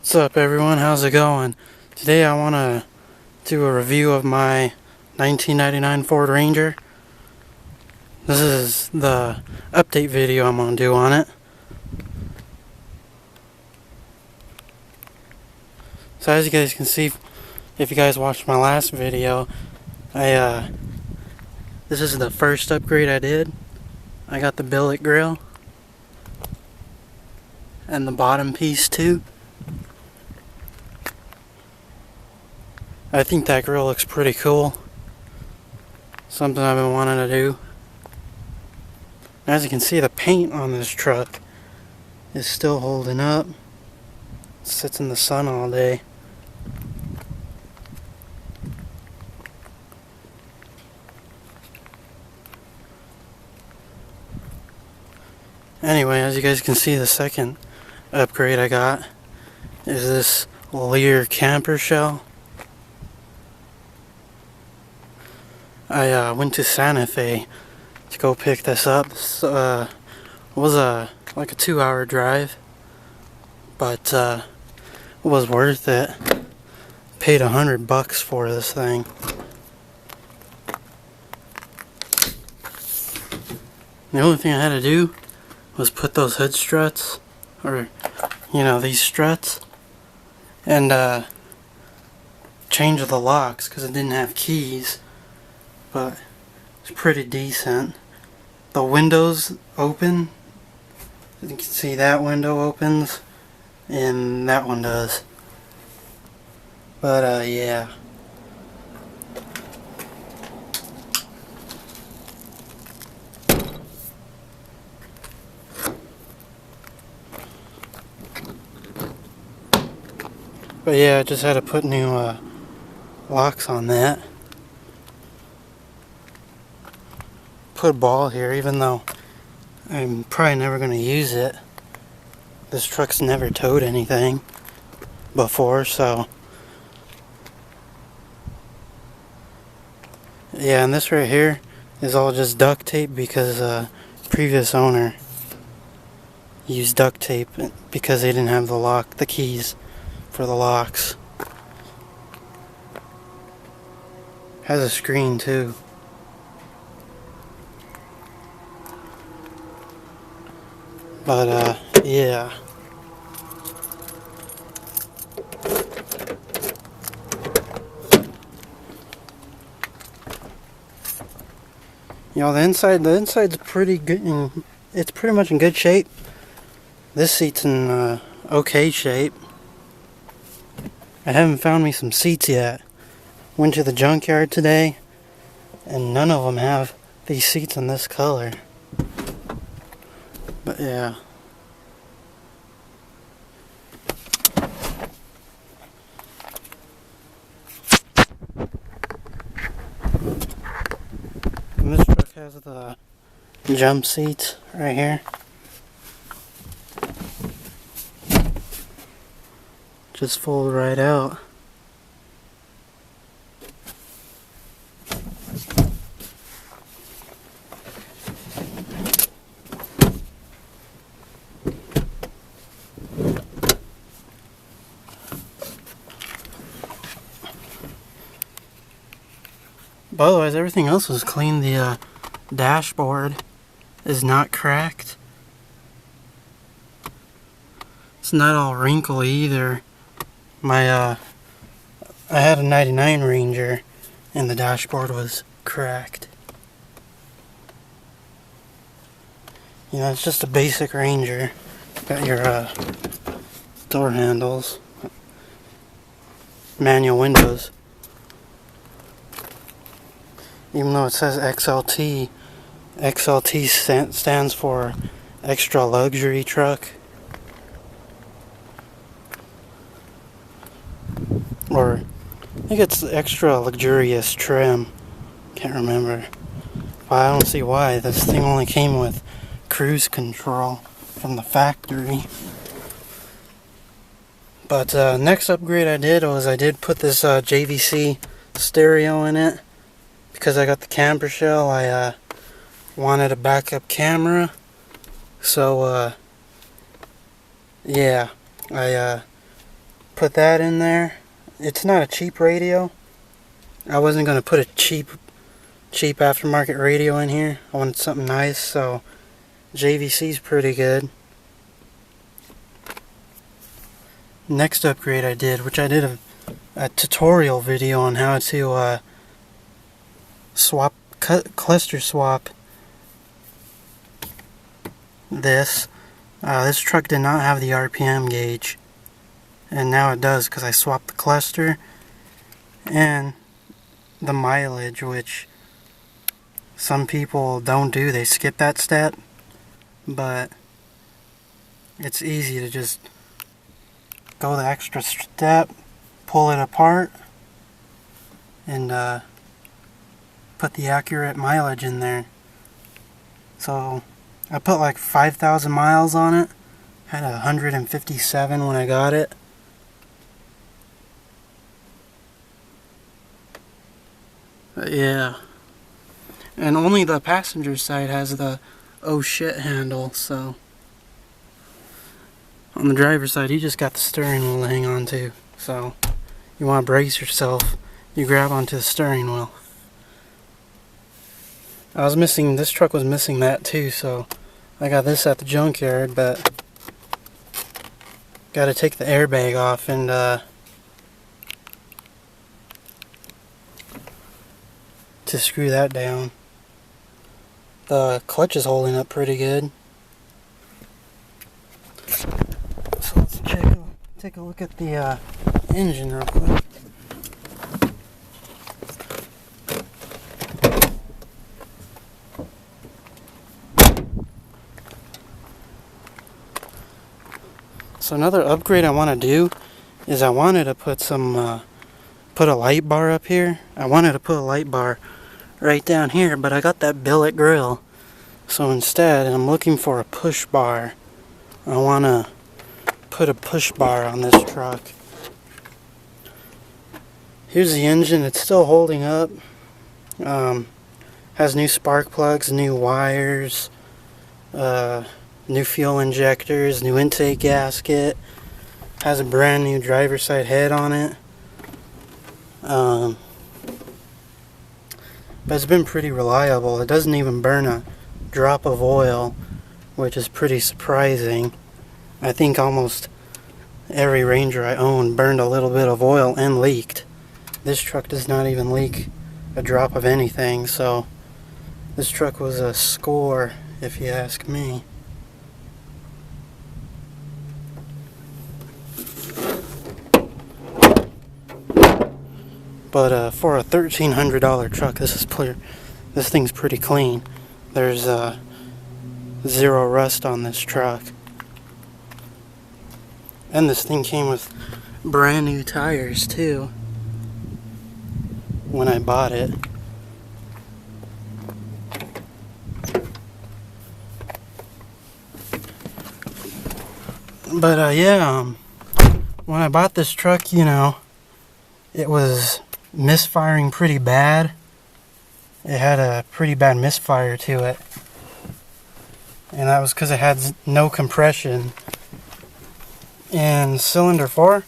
What's up everyone, how's it going? Today I want to do a review of my 1999 Ford Ranger. This is the update video I'm going to do on it. So as you guys can see, if you guys watched my last video, this is the first upgrade I did. I got the billet grill and the bottom piece too. I think that grill looks pretty cool. Something I've been wanting to do. As you can see, the paint on this truck is still holding up. It sits in the sun all day. Anyway, as you guys can see, the second upgrade I got is this Lear camper shell. I went to Santa Fe to go pick this up. This was like a 2-hour drive, but it was worth it. Paid $100 for this thing. The only thing I had to do was put those hood struts, or these struts, and change the locks because it didn't have keys. But it's pretty decent. The windows open. You can see that window opens, and that one does. But yeah. But yeah, I just had to put new locks on that. Put a ball here, even though I'm probably never going to use it. This truck's never towed anything before, so yeah. And this right here is all just duct tape because previous owner used duct tape because they didn't have the keys for the locks. Has a screen too. But yeah. The inside's pretty good. It's pretty much in good shape. This seat's in okay shape. I haven't found me some seats yet. Went to the junkyard today, and none of them have these seats in this color. But yeah. And this truck has the jump seats right here. Just fold right out. But otherwise, everything else was clean. The dashboard is not cracked. It's not all wrinkly either. I had a 99 Ranger, and the dashboard was cracked. It's just a basic Ranger. Got your door handles, manual windows. Even though it says XLT, XLT stands for extra luxury truck. Or I think it's extra luxurious trim. Can't remember. But I don't see why. This thing only came with cruise control from the factory. But next upgrade I did was I did put this JVC stereo in it. Because I got the camper shell, I wanted a backup camera. So yeah, I put that in there. It's not a cheap radio. I wasn't going to put a cheap aftermarket radio in here. I wanted something nice, so JVC's pretty good. Next upgrade I did, which I did a tutorial video on how to cluster swap this. This truck did not have the RPM gauge, and now it does because I swapped the cluster and the mileage, which some people don't do. They skip that step, but it's easy to just go the extra step, pull it apart, and put the accurate mileage in there. So I put like 5,000 miles on it. Had 157 when I got it. Yeah. And only the passenger side has the oh shit handle, so on the driver's side you just got the steering wheel to hang on to. So you want to brace yourself, you grab onto the steering wheel. This truck was missing that too, so I got this at the junkyard, but gotta take the airbag off and to screw that down. The clutch is holding up pretty good. So let's take a look at the engine real quick. So another upgrade I want to do is I wanted to put put a light bar up here. I wanted to put a light bar right down here, but I got that billet grill. So instead, I'm looking for a push bar. I want to put a push bar on this truck. Here's the engine. It's still holding up. Has new spark plugs, new wires, new fuel injectors, new intake gasket, has a brand new driver's side head on it. But it's been pretty reliable. It doesn't even burn a drop of oil, which is pretty surprising. I think almost every Ranger I own burned a little bit of oil and leaked. This truck does not even leak a drop of anything, so this truck was a score, if you ask me. But for a $1,300 truck, this thing's pretty clean. There's zero rust on this truck. And this thing came with brand new tires too when I bought it. But yeah, when I bought this truck, you know, it was misfiring pretty bad. It had a pretty bad misfire to it, and that was because it had no compression. And cylinder 4,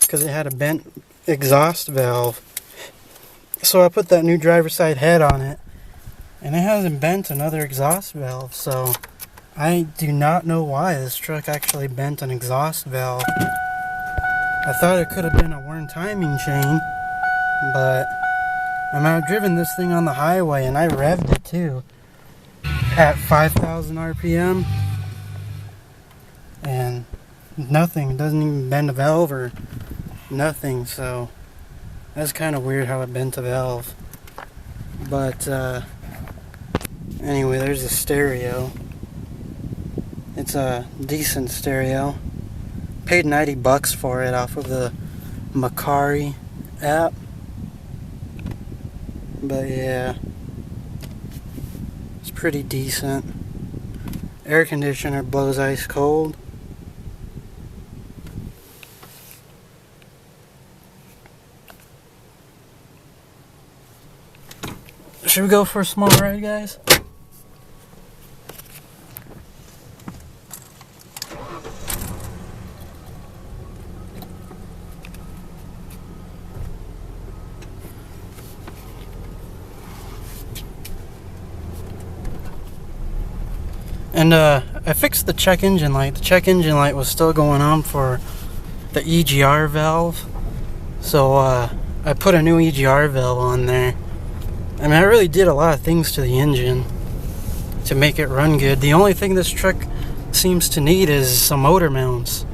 because it had a bent exhaust valve. So I put that new driver's side head on it, and it hasn't bent another exhaust valve. So I do not know why this truck actually bent an exhaust valve. I thought it could have been a worn timing chain, but I've driven this thing on the highway, and I revved it too at 5,000 RPM, and nothing, doesn't even bend a valve or nothing. So that's kind of weird how it bent a valve. But anyway, there's a stereo. It's a decent stereo. Paid $90 for it off of the Macari app. But yeah, it's pretty decent. Air conditioner blows ice cold. Should we go for a small ride, guys? And I fixed the check engine light. The check engine light was still going on for the EGR valve. So I put a new EGR valve on there. I mean, I really did a lot of things to the engine to make it run good. The only thing this truck seems to need is some motor mounts.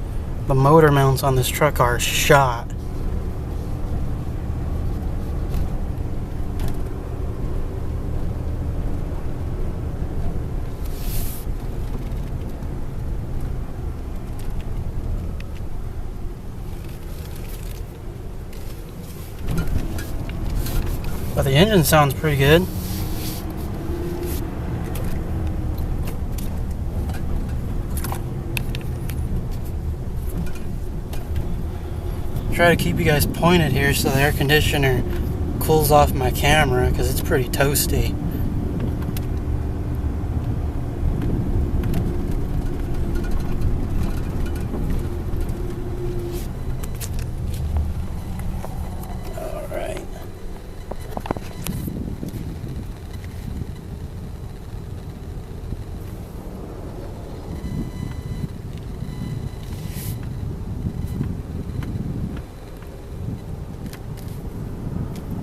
The motor mounts on this truck are shot. But the engine sounds pretty good. Try to keep you guys pointed here so the air conditioner cools off my camera because it's pretty toasty. Alright.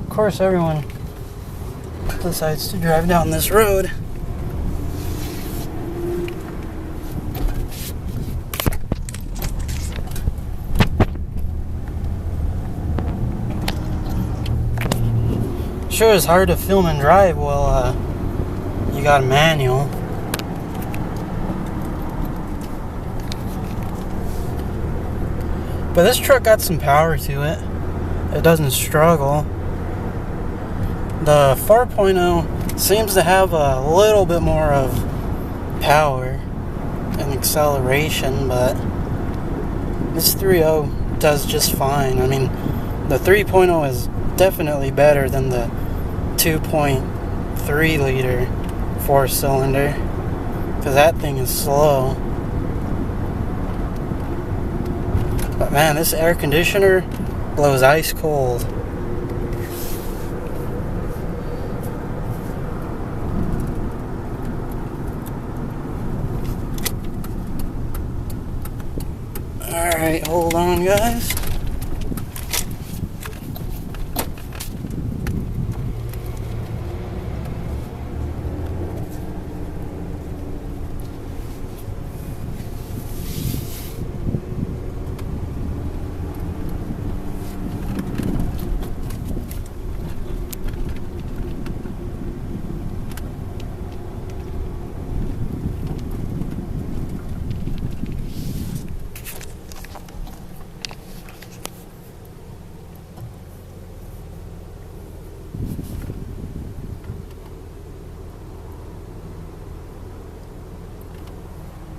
Of course, everyone decides to drive down this road. Sure is hard to film and drive while you got a manual. But this truck got some power to it. It doesn't struggle. The 4.0 seems to have a little bit more of power and acceleration, but this 3.0 does just fine. I mean, the 3.0 is definitely better than the 2.3 liter 4-cylinder, because that thing is slow. But man, this air conditioner blows ice cold. Alright, hold on, guys.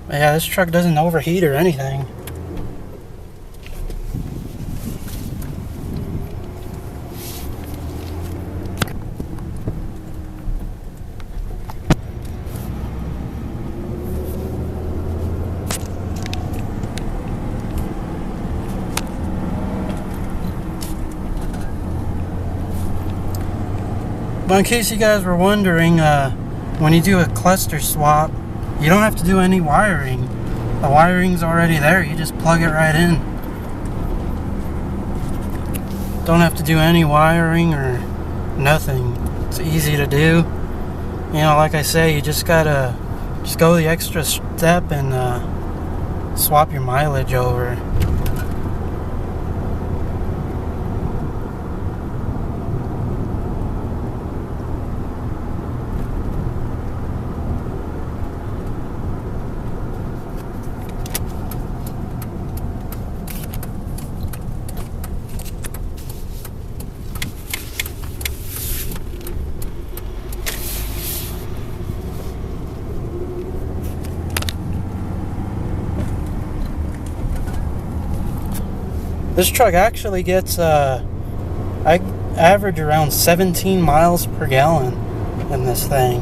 Yeah, this truck doesn't overheat or anything. But in case you guys were wondering, when you do a cluster swap, you don't have to do any wiring. The wiring's already there. You just plug it right in. Don't have to do any wiring or nothing. It's easy to do. You know, like I say, you just gotta go the extra step and swap your mileage over. This truck actually gets, I average around 17 miles per gallon in this thing.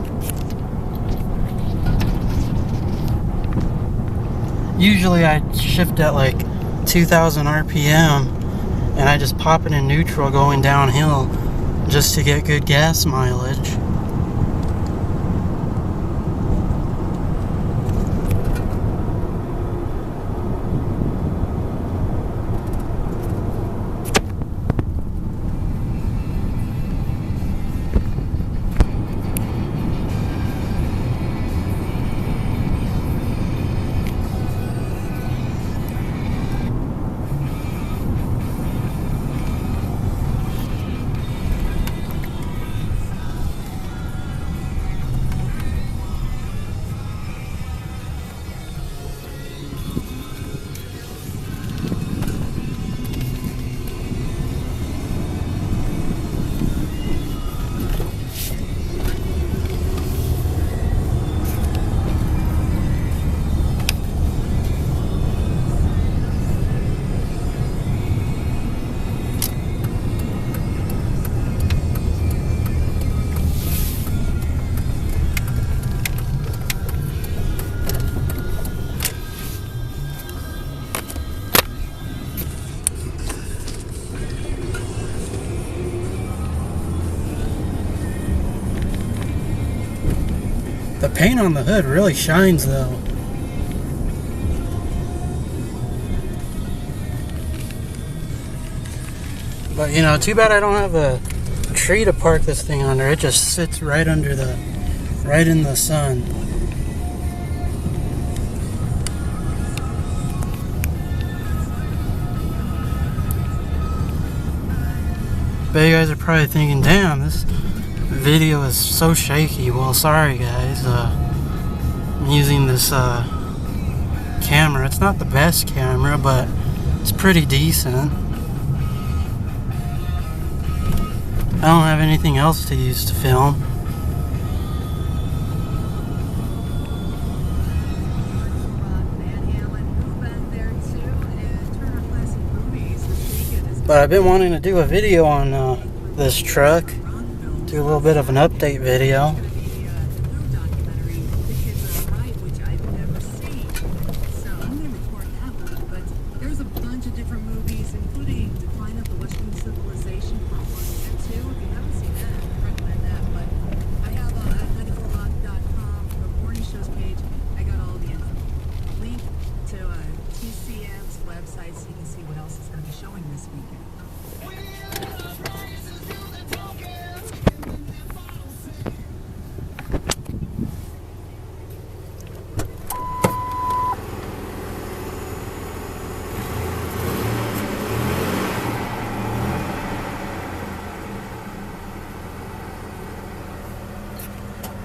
Usually I shift at like 2,000 RPM and I just pop it in neutral going downhill just to get good gas mileage. paint on the hood really shines though. But you know, too bad I don't have a tree to park this thing under. It just sits right under the, right in the sun. But you guys are probably thinking, damn, this video is so shaky. Well, sorry guys. I'm using this camera. It's not the best camera, but it's pretty decent. I don't have anything else to use to film. But I've been wanting to do a video on this truck. Do a little bit of an update video.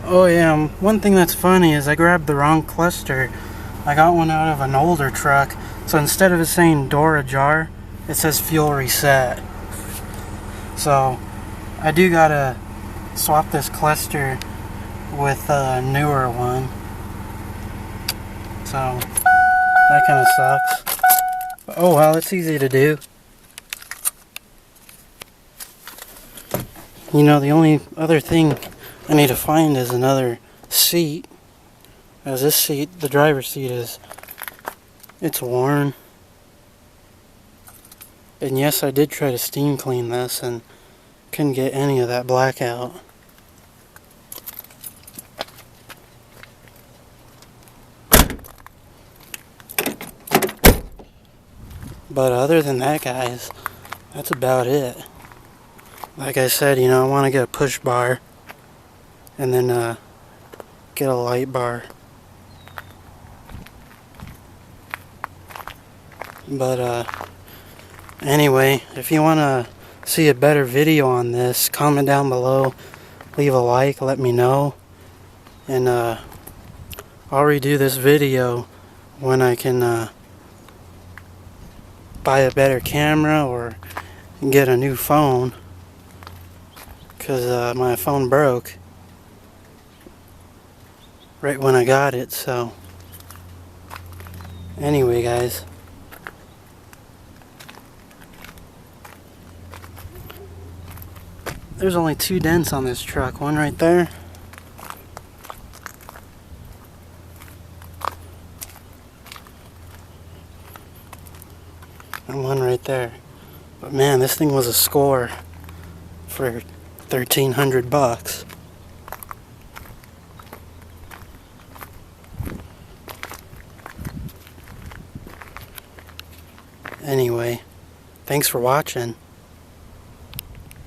Oh yeah, one thing that's funny is I grabbed the wrong cluster. I got one out of an older truck, so instead of it saying door ajar, it says fuel reset. So I do gotta swap this cluster with a newer one. So that kind of sucks. But oh well, it's easy to do. You know, the only other thing I need to find is another seat, as this seat, the driver's seat, it's worn. And yes, I did try to steam clean this and couldn't get any of that black out. But other than that, guys, that's about it. Like I said, you know, I want to get a push bar and then get a light bar. But anyway, if you want to see a better video on this, comment down below, leave a like, let me know, and I'll redo this video when I can buy a better camera or get a new phone, because my phone broke right when I got it. So anyway, guys, there's only 2 dents on this truck, one right there and one right there. But man, this thing was a score for $1,300. Anyway, thanks for watching.